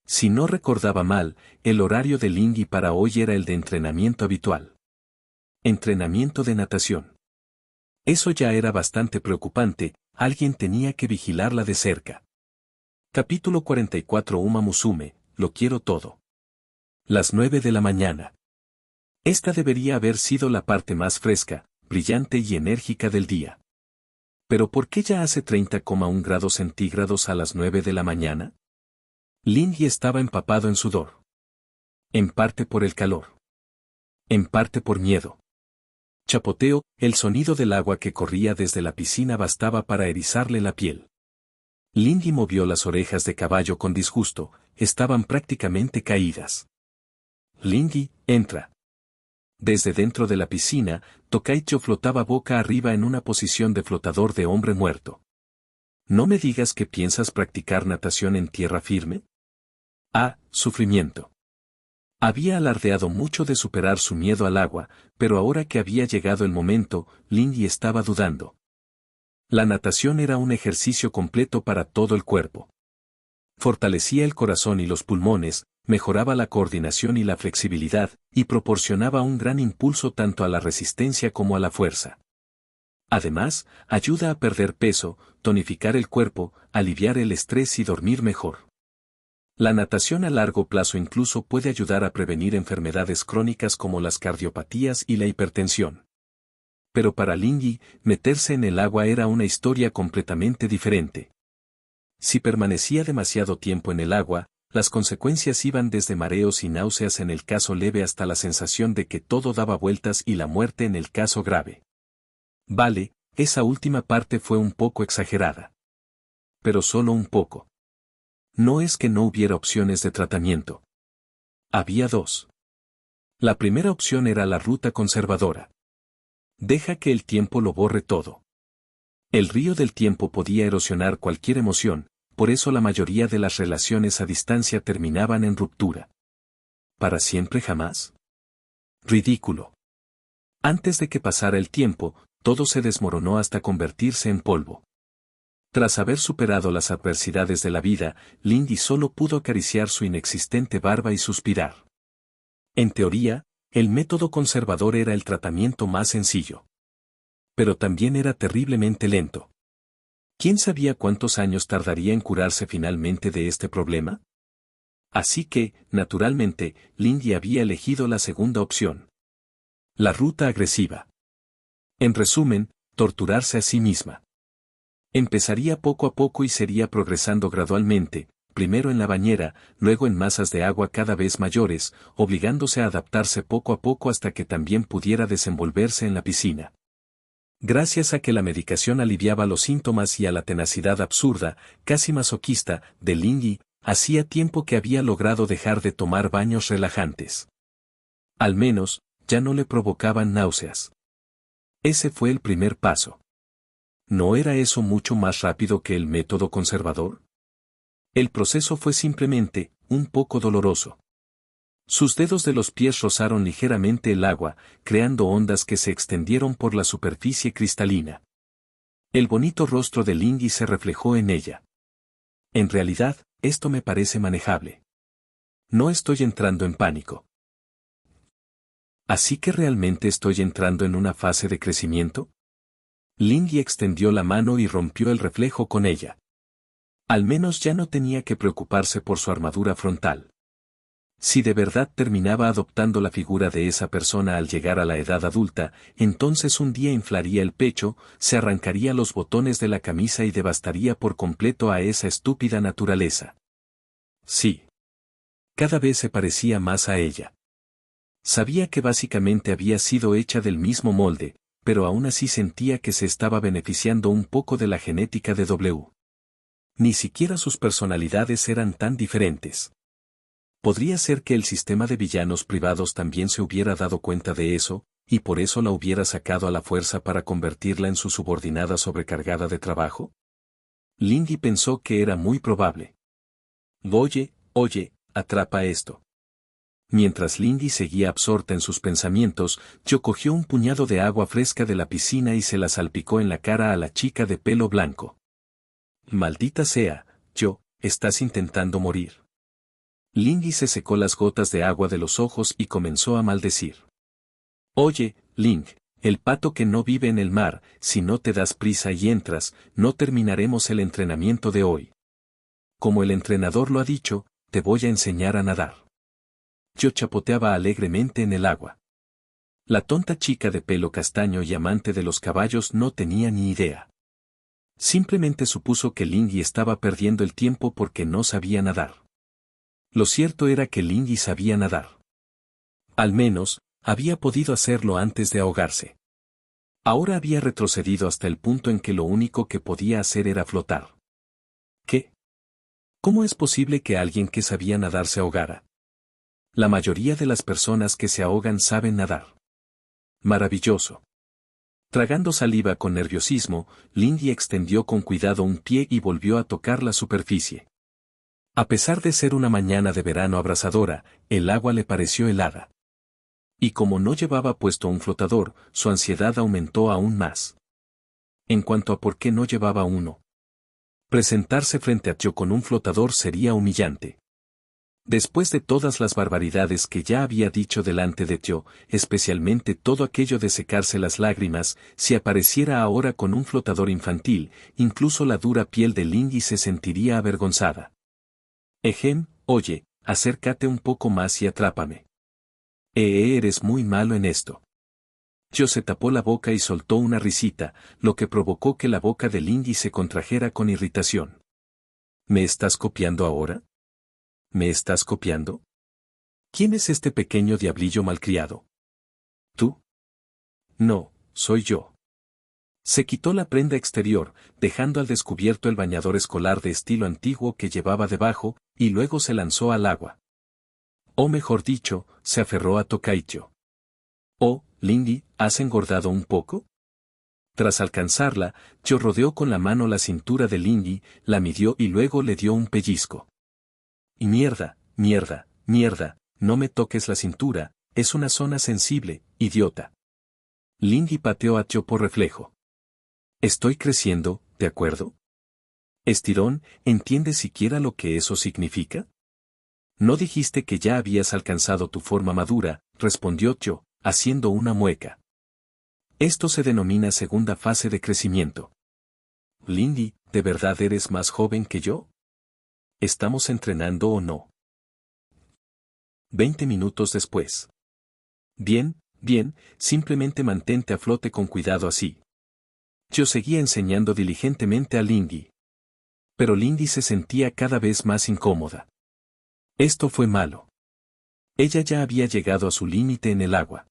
Si no recordaba mal, el horario de Lindy para hoy era el de entrenamiento habitual. Entrenamiento de natación. Eso ya era bastante preocupante, alguien tenía que vigilarla de cerca. Capítulo 44 Uma Musume, lo quiero todo. Las 9 de la mañana. Esta debería haber sido la parte más fresca, brillante y enérgica del día. ¿Pero por qué ya hace 30,1 grados centígrados a las 9 de la mañana? Lindy estaba empapado en sudor. En parte por el calor. En parte por miedo. Chapoteo, el sonido del agua que corría desde la piscina bastaba para erizarle la piel. Lindy movió las orejas de caballo con disgusto, estaban prácticamente caídas. Lindy, entra. Desde dentro de la piscina, Tokaicho flotaba boca arriba en una posición de flotador de hombre muerto. ¿No me digas que piensas practicar natación en tierra firme? Ah, sufrimiento. Había alardeado mucho de superar su miedo al agua, pero ahora que había llegado el momento, Lindy estaba dudando. La natación era un ejercicio completo para todo el cuerpo. Fortalecía el corazón y los pulmones, mejoraba la coordinación y la flexibilidad, y proporcionaba un gran impulso tanto a la resistencia como a la fuerza. Además, ayuda a perder peso, tonificar el cuerpo, aliviar el estrés y dormir mejor. La natación a largo plazo incluso puede ayudar a prevenir enfermedades crónicas como las cardiopatías y la hipertensión. Pero para Lindy, meterse en el agua era una historia completamente diferente. Si permanecía demasiado tiempo en el agua, las consecuencias iban desde mareos y náuseas en el caso leve hasta la sensación de que todo daba vueltas y la muerte en el caso grave. Vale, esa última parte fue un poco exagerada. Pero solo un poco. No es que no hubiera opciones de tratamiento. Había dos. La primera opción era la ruta conservadora. Deja que el tiempo lo borre todo. El río del tiempo podía erosionar cualquier emoción, por eso la mayoría de las relaciones a distancia terminaban en ruptura. ¿Para siempre jamás? Ridículo. Antes de que pasara el tiempo, todo se desmoronó hasta convertirse en polvo. Tras haber superado las adversidades de la vida, Lindy solo pudo acariciar su inexistente barba y suspirar. En teoría, el método conservador era el tratamiento más sencillo. Pero también era terriblemente lento. ¿Quién sabía cuántos años tardaría en curarse finalmente de este problema? Así que, naturalmente, Lindy había elegido la segunda opción. La ruta agresiva. En resumen, torturarse a sí misma. Empezaría poco a poco y sería progresando gradualmente, primero en la bañera, luego en masas de agua cada vez mayores, obligándose a adaptarse poco a poco hasta que también pudiera desenvolverse en la piscina. Gracias a que la medicación aliviaba los síntomas y a la tenacidad absurda, casi masoquista, de Lindy, hacía tiempo que había logrado dejar de tomar baños relajantes. Al menos, ya no le provocaban náuseas. Ese fue el primer paso. ¿No era eso mucho más rápido que el método conservador? El proceso fue simplemente, un poco doloroso. Sus dedos de los pies rozaron ligeramente el agua, creando ondas que se extendieron por la superficie cristalina. El bonito rostro de Lindy se reflejó en ella. En realidad, esto me parece manejable. No estoy entrando en pánico. ¿Así que realmente estoy entrando en una fase de crecimiento? Lindy extendió la mano y rompió el reflejo con ella. Al menos ya no tenía que preocuparse por su armadura frontal. Si de verdad terminaba adoptando la figura de esa persona al llegar a la edad adulta, entonces un día inflaría el pecho, se arrancaría los botones de la camisa y devastaría por completo a esa estúpida naturaleza. Sí. Cada vez se parecía más a ella. Sabía que básicamente había sido hecha del mismo molde, pero aún así sentía que se estaba beneficiando un poco de la genética de W. Ni siquiera sus personalidades eran tan diferentes. Podría ser que el sistema de villanos privados también se hubiera dado cuenta de eso, y por eso la hubiera sacado a la fuerza para convertirla en su subordinada sobrecargada de trabajo. Lindy pensó que era muy probable. Oye, atrapa esto. Mientras Lindy seguía absorta en sus pensamientos, Joe cogió un puñado de agua fresca de la piscina y se la salpicó en la cara a la chica de pelo blanco. Maldita sea, Joe, estás intentando morir. Lindy se secó las gotas de agua de los ojos y comenzó a maldecir. Oye, Ling, El pato que no vive en el mar, si no te das prisa y entras, no terminaremos el entrenamiento de hoy. Como el entrenador lo ha dicho, te voy a enseñar a nadar. Yo chapoteaba alegremente en el agua. La tonta chica de pelo castaño y amante de los caballos no tenía ni idea. Simplemente supuso que Lingui estaba perdiendo el tiempo porque no sabía nadar. Lo cierto era que Lingui sabía nadar. Al menos, había podido hacerlo antes de ahogarse. Ahora había retrocedido hasta el punto en que lo único que podía hacer era flotar. ¿Qué? ¿Cómo es posible que alguien que sabía nadar se ahogara? La mayoría de las personas que se ahogan saben nadar. Maravilloso. Tragando saliva con nerviosismo, Lingui extendió con cuidado un pie y volvió a tocar la superficie. A pesar de ser una mañana de verano abrasadora, el agua le pareció helada. Y como no llevaba puesto un flotador, su ansiedad aumentó aún más. En cuanto a por qué no llevaba uno. Presentarse frente a Tio con un flotador sería humillante. Después de todas las barbaridades que ya había dicho delante de Tio, especialmente todo aquello de secarse las lágrimas, si apareciera ahora con un flotador infantil, incluso la dura piel de Lingui se sentiría avergonzada. Ejem, oye, acércate un poco más y atrápame. Eres muy malo en esto. Tio se tapó la boca y soltó una risita, lo que provocó que la boca de Lingui se contrajera con irritación. ¿Me estás copiando ahora? ¿Me estás copiando? ¿Quién es este pequeño diablillo malcriado? ¿Tú? No, soy yo. Se quitó la prenda exterior, dejando al descubierto el bañador escolar de estilo antiguo que llevaba debajo, y luego se lanzó al agua. O mejor dicho, se aferró a Tokaicho. Oh, Lingui, ¿has engordado un poco? Tras alcanzarla, Tio rodeó con la mano la cintura de Lingui, la midió y luego le dio un pellizco. Y mierda, mierda, mierda, no me toques la cintura, es una zona sensible, idiota. Lingui pateó a Tio por reflejo. Estoy creciendo, ¿de acuerdo? Estirón, ¿entiendes siquiera lo que eso significa? No dijiste que ya habías alcanzado tu forma madura, respondió Tio, haciendo una mueca. Esto se denomina segunda fase de crecimiento. Lingui, ¿de verdad eres más joven que yo? ¿Estamos entrenando o no? 20 minutos después. Bien, bien, simplemente mantente a flote con cuidado así. Yo seguía enseñando diligentemente a Lingui. Pero Lingui se sentía cada vez más incómoda. Esto fue malo. Ella ya había llegado a su límite en el agua.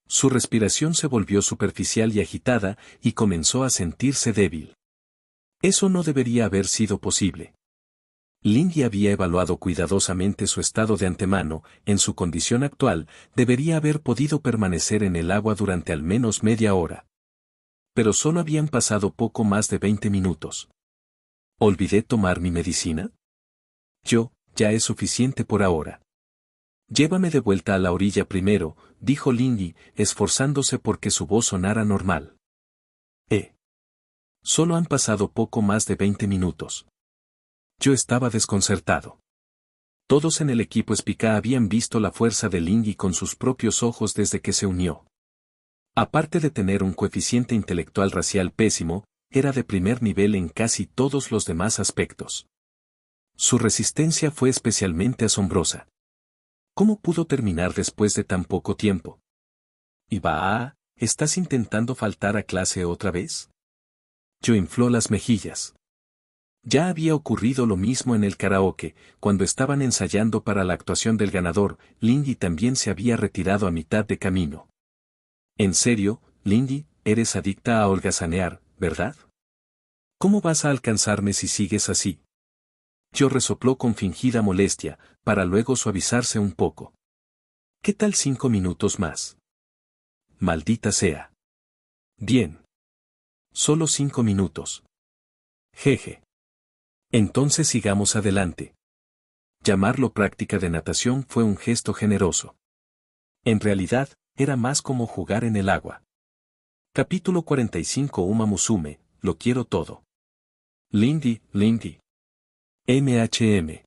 Su respiración se volvió superficial y agitada, y comenzó a sentirse débil. Eso no debería haber sido posible. Lingui había evaluado cuidadosamente su estado de antemano, en su condición actual, debería haber podido permanecer en el agua durante al menos media hora. Pero solo habían pasado poco más de 20 minutos. ¿Olvidé tomar mi medicina? Ya es suficiente por ahora. Llévame de vuelta a la orilla primero, dijo Lingui, esforzándose porque su voz sonara normal. Solo han pasado poco más de 20 minutos. Yo estaba desconcertado. Todos en el equipo Spica habían visto la fuerza de Lingui con sus propios ojos desde que se unió. Aparte de tener un coeficiente intelectual racial pésimo, era de primer nivel en casi todos los demás aspectos. Su resistencia fue especialmente asombrosa. ¿Cómo pudo terminar después de tan poco tiempo? Y ¿estás intentando faltar a clase otra vez? Yo infló las mejillas. Ya había ocurrido lo mismo en el karaoke, cuando estaban ensayando para la actuación del ganador, Lingui también se había retirado a mitad de camino. En serio, Lingui, eres adicta a holgazanear, ¿verdad? ¿Cómo vas a alcanzarme si sigues así? Yo resopló con fingida molestia, para luego suavizarse un poco. ¿Qué tal 5 minutos más? Maldita sea. Bien. Solo 5 minutos. Jeje. Entonces sigamos adelante. Llamarlo práctica de natación fue un gesto generoso. En realidad, era más como jugar en el agua. Capítulo 45 Uma Musume, lo quiero todo. Lingui. MHM.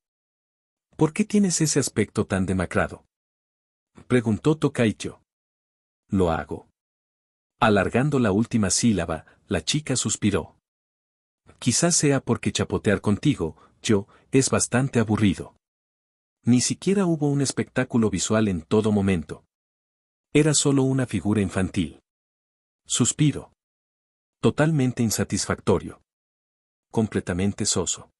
¿Por qué tienes ese aspecto tan demacrado? Preguntó Tokaicho. Lo hago. Alargando la última sílaba, la chica suspiró. Quizás sea porque chapotear contigo, yo, es bastante aburrido. Ni siquiera hubo un espectáculo visual en todo momento. Era solo una figura infantil. Suspiro. Totalmente insatisfactorio. Completamente soso.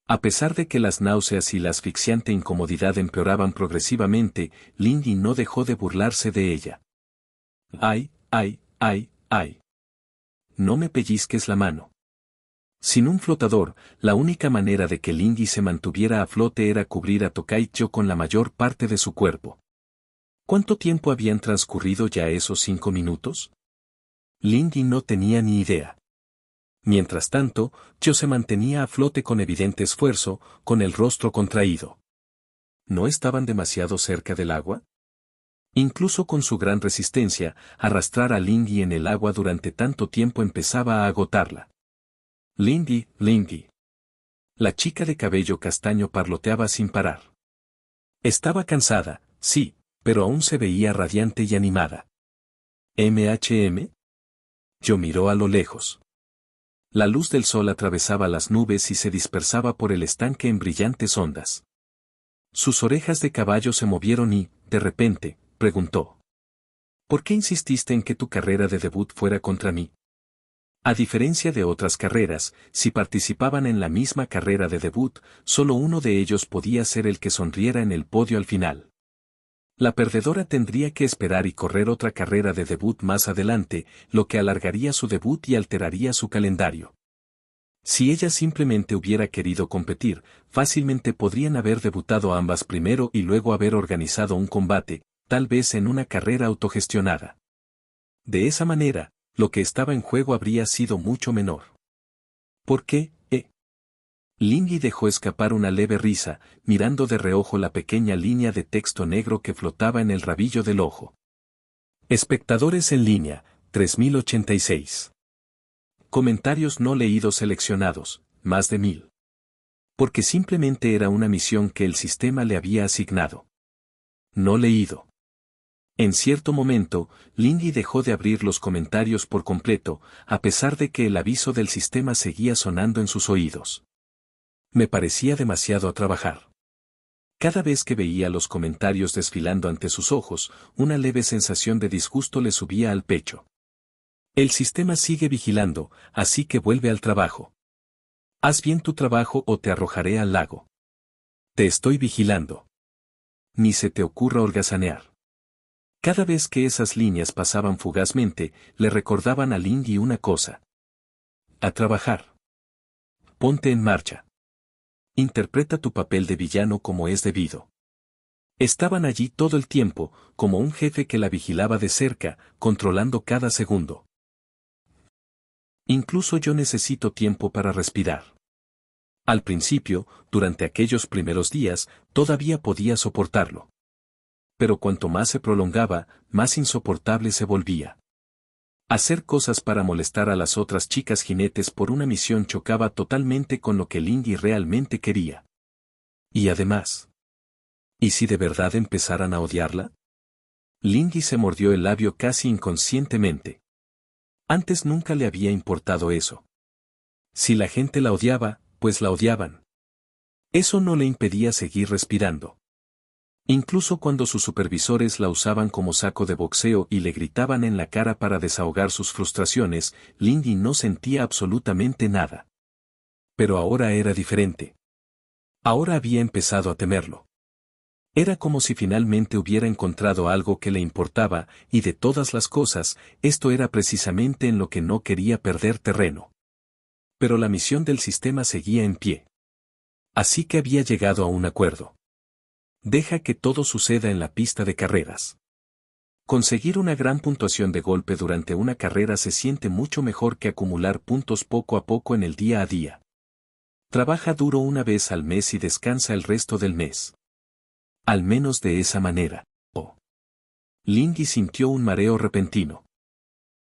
A pesar de que las náuseas y la asfixiante incomodidad empeoraban progresivamente, Lindy no dejó de burlarse de ella. ¡Ay, ay, ay, ay! No me pellizques la mano. Sin un flotador, la única manera de que Lindy se mantuviera a flote era cubrir a Tokaicho con la mayor parte de su cuerpo. ¿Cuánto tiempo habían transcurrido ya esos 5 minutos? Lindy no tenía ni idea. Mientras tanto, yo se mantenía a flote con evidente esfuerzo, con el rostro contraído. ¿No estaban demasiado cerca del agua? Incluso con su gran resistencia, arrastrar a Lindy en el agua durante tanto tiempo empezaba a agotarla. Lindy, Lindy. La chica de cabello castaño parloteaba sin parar. Estaba cansada, sí, pero aún se veía radiante y animada. ¿MHM? Yo miró a lo lejos. La luz del sol atravesaba las nubes y se dispersaba por el estanque en brillantes ondas. Sus orejas de caballo se movieron y, de repente, preguntó. ¿Por qué insististe en que tu carrera de debut fuera contra mí? A diferencia de otras carreras, si participaban en la misma carrera de debut, solo uno de ellos podía ser el que sonriera en el podio al final. La perdedora tendría que esperar y correr otra carrera de debut más adelante, lo que alargaría su debut y alteraría su calendario. Si ella simplemente hubiera querido competir, fácilmente podrían haber debutado ambas primero y luego haber organizado un combate, tal vez en una carrera autogestionada. De esa manera, lo que estaba en juego habría sido mucho menor. ¿Por qué? Lindy dejó escapar una leve risa, mirando de reojo la pequeña línea de texto negro que flotaba en el rabillo del ojo. Espectadores en línea, 3086. Comentarios no leídos seleccionados, más de 1000. Porque simplemente era una misión que el sistema le había asignado. No leído. En cierto momento, Lindy dejó de abrir los comentarios por completo, a pesar de que el aviso del sistema seguía sonando en sus oídos. Me parecía demasiado a trabajar. Cada vez que veía los comentarios desfilando ante sus ojos, una leve sensación de disgusto le subía al pecho. El sistema sigue vigilando, así que vuelve al trabajo. Haz bien tu trabajo o te arrojaré al lago. Te estoy vigilando. Ni se te ocurra holgazanear. Cada vez que esas líneas pasaban fugazmente, le recordaban a Lindy una cosa. A trabajar. Ponte en marcha. Interpreta tu papel de villano como es debido. Estaban allí todo el tiempo, como un jefe que la vigilaba de cerca, controlando cada segundo. Incluso yo necesito tiempo para respirar. Al principio, durante aquellos primeros días, todavía podía soportarlo. Pero cuanto más se prolongaba, más insoportable se volvía. Hacer cosas para molestar a las otras chicas jinetes por una misión chocaba totalmente con lo que Lindy realmente quería. Y además, ¿y si de verdad empezaran a odiarla? Lindy se mordió el labio casi inconscientemente. Antes nunca le había importado eso. Si la gente la odiaba, pues la odiaban. Eso no le impedía seguir respirando. Incluso cuando sus supervisores la usaban como saco de boxeo y le gritaban en la cara para desahogar sus frustraciones, Lindy no sentía absolutamente nada. Pero ahora era diferente. Ahora había empezado a temerlo. Era como si finalmente hubiera encontrado algo que le importaba, y de todas las cosas, esto era precisamente en lo que no quería perder terreno. Pero la misión del sistema seguía en pie. Así que había llegado a un acuerdo. Deja que todo suceda en la pista de carreras. Conseguir una gran puntuación de golpe durante una carrera se siente mucho mejor que acumular puntos poco a poco en el día a día. Trabaja duro una vez al mes y descansa el resto del mes. Al menos de esa manera. Lindy sintió un mareo repentino.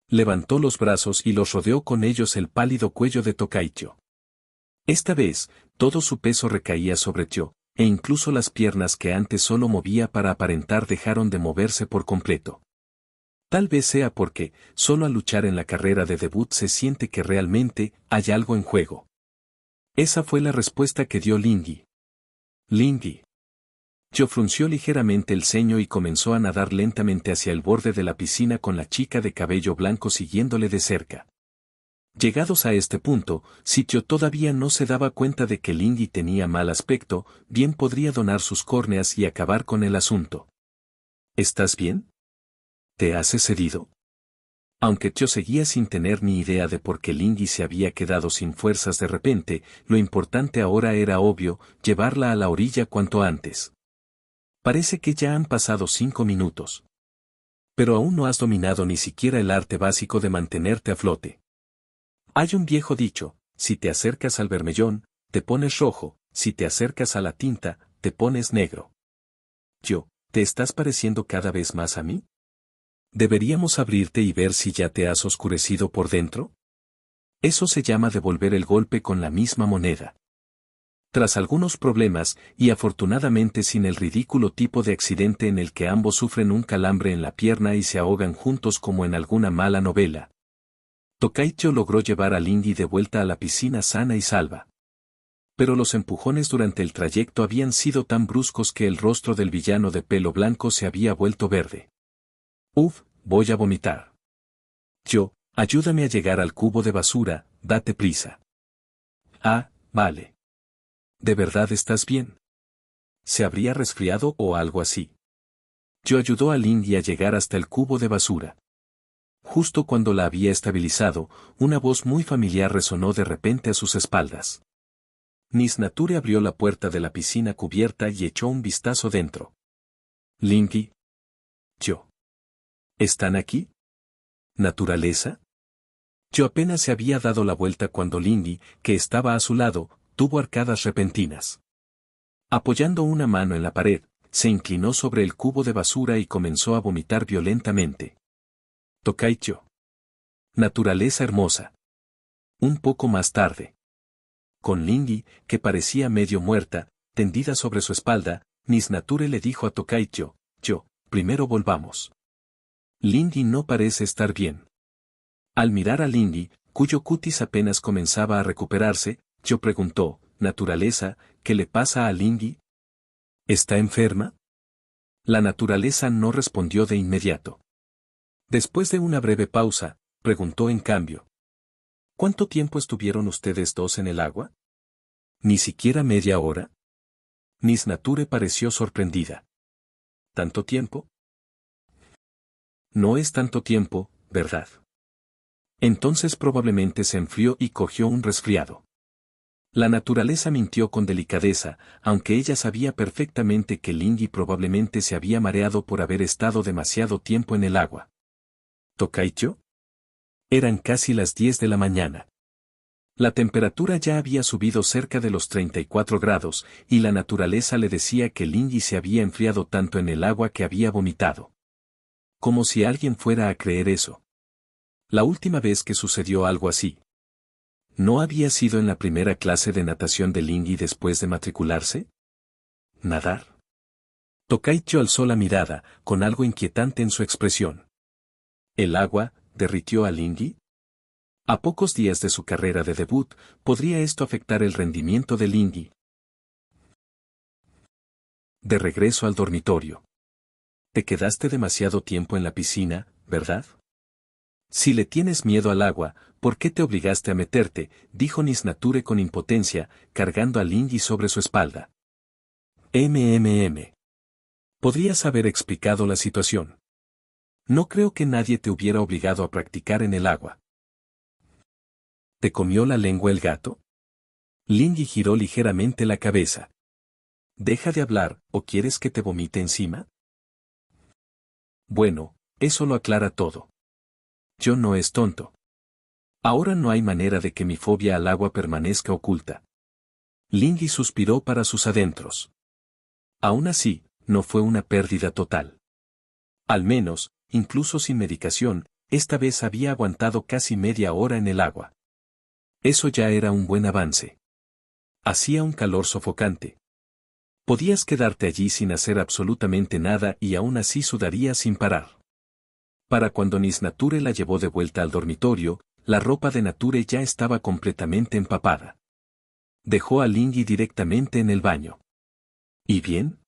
Levantó los brazos y los rodeó con ellos el pálido cuello de Tokaicho. Esta vez, todo su peso recaía sobre Tyo, e incluso las piernas que antes solo movía para aparentar dejaron de moverse por completo. Tal vez sea porque, solo al luchar en la carrera de debut se siente que realmente hay algo en juego. Esa fue la respuesta que dio Lingui. Lingui. Yo frunció ligeramente el ceño y comenzó a nadar lentamente hacia el borde de la piscina con la chica de cabello blanco siguiéndole de cerca. Llegados a este punto, si Tio todavía no se daba cuenta de que Lingui tenía mal aspecto, bien podría donar sus córneas y acabar con el asunto. ¿Estás bien? ¿Te has excedido? Aunque Tio seguía sin tener ni idea de por qué Lingui se había quedado sin fuerzas de repente, lo importante ahora era obvio, llevarla a la orilla cuanto antes. Parece que ya han pasado 5 minutos. Pero aún no has dominado ni siquiera el arte básico de mantenerte a flote. Hay un viejo dicho, si te acercas al vermellón, te pones rojo, si te acercas a la tinta, te pones negro. Yo, ¿te estás pareciendo cada vez más a mí? ¿Deberíamos abrirte y ver si ya te has oscurecido por dentro? Eso se llama devolver el golpe con la misma moneda. Tras algunos problemas, y afortunadamente sin el ridículo tipo de accidente en el que ambos sufren un calambre en la pierna y se ahogan juntos como en alguna mala novela, Tokaicho logró llevar a Lingui de vuelta a la piscina sana y salva. Pero los empujones durante el trayecto habían sido tan bruscos que el rostro del villano de pelo blanco se había vuelto verde. Uf, voy a vomitar. Yo, ayúdame a llegar al cubo de basura, date prisa. Ah, vale. ¿De verdad estás bien? ¿Se habría resfriado o algo así? Yo ayudó a Lingui a llegar hasta el cubo de basura. Justo cuando la había estabilizado, una voz muy familiar resonó de repente a sus espaldas. Miss Nature abrió la puerta de la piscina cubierta y echó un vistazo dentro. Lingui. Yo. ¿Están aquí? ¿Naturaleza? Yo apenas se había dado la vuelta cuando Lingui, que estaba a su lado, tuvo arcadas repentinas. Apoyando una mano en la pared, se inclinó sobre el cubo de basura y comenzó a vomitar violentamente. Tokaicho. Naturaleza hermosa. Un poco más tarde. Con Lingui, que parecía medio muerta, tendida sobre su espalda, Miss Nature le dijo a Tokaicho, yo, primero volvamos. Lingui no parece estar bien. Al mirar a Lingui, cuyo cutis apenas comenzaba a recuperarse, yo preguntó, naturaleza, ¿qué le pasa a Lingui? ¿Está enferma? La naturaleza no respondió de inmediato. Después de una breve pausa, preguntó en cambio. ¿Cuánto tiempo estuvieron ustedes dos en el agua? ¿Ni siquiera media hora? Miss Nature pareció sorprendida. ¿Tanto tiempo? No es tanto tiempo, ¿verdad? Entonces probablemente se enfrió y cogió un resfriado. La naturaleza mintió con delicadeza, aunque ella sabía perfectamente que Lingui probablemente se había mareado por haber estado demasiado tiempo en el agua. ¿Tokaicho? Eran casi las 10 de la mañana. La temperatura ya había subido cerca de los 34 grados, y la naturaleza le decía que Lingui se había enfriado tanto en el agua que había vomitado. Como si alguien fuera a creer eso. La última vez que sucedió algo así. ¿No había sido en la primera clase de natación de Lingui después de matricularse? ¿Nadar? Tokaicho alzó la mirada, con algo inquietante en su expresión. ¿El agua derritió a Lingui? A pocos días de su carrera de debut, ¿podría esto afectar el rendimiento de Lingui? De regreso al dormitorio. Te quedaste demasiado tiempo en la piscina, ¿verdad? Si le tienes miedo al agua, ¿por qué te obligaste a meterte?, dijo Miss Nature con impotencia, cargando a Lingui sobre su espalda. Podrías haber explicado la situación. No creo que nadie te hubiera obligado a practicar en el agua. ¿Te comió la lengua el gato? Lingui giró ligeramente la cabeza. Deja de hablar, ¿o quieres que te vomite encima? Bueno, eso lo aclara todo. Yo no es tonto. Ahora no hay manera de que mi fobia al agua permanezca oculta. Lingui suspiró para sus adentros. Aún así, no fue una pérdida total. Al menos, incluso sin medicación, esta vez había aguantado casi media hora en el agua. Eso ya era un buen avance. Hacía un calor sofocante. Podías quedarte allí sin hacer absolutamente nada y aún así sudarías sin parar. Para cuando Miss Nature la llevó de vuelta al dormitorio, la ropa de Nature ya estaba completamente empapada. Dejó a Lingy directamente en el baño. ¿Y bien?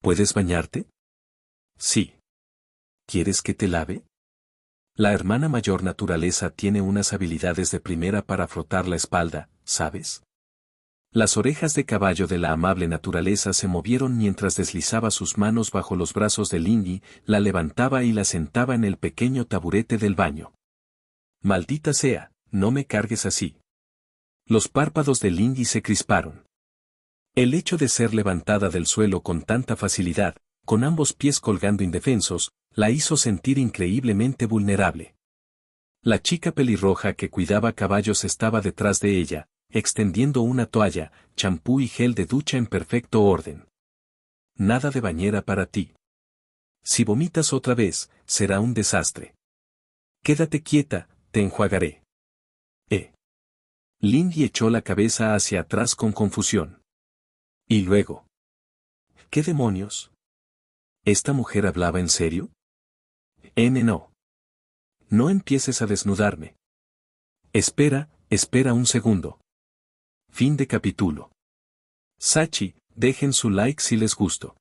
¿Puedes bañarte? Sí. ¿Quieres que te lave? La hermana mayor naturaleza tiene unas habilidades de primera para frotar la espalda, ¿sabes? Las orejas de caballo de la amable naturaleza se movieron mientras deslizaba sus manos bajo los brazos de Lingy, la levantaba y la sentaba en el pequeño taburete del baño. Maldita sea, no me cargues así. Los párpados de Lingy se crisparon. El hecho de ser levantada del suelo con tanta facilidad, con ambos pies colgando indefensos, la hizo sentir increíblemente vulnerable. La chica pelirroja que cuidaba caballos estaba detrás de ella, extendiendo una toalla, champú y gel de ducha en perfecto orden. Nada de bañera para ti. Si vomitas otra vez, será un desastre. Quédate quieta, te enjuagaré. Lindy echó la cabeza hacia atrás con confusión. Y luego. ¿Qué demonios? ¿Esta mujer hablaba en serio? No. No empieces a desnudarme. Espera un segundo. Fin de capítulo. Sachi, dejen su like si les gustó.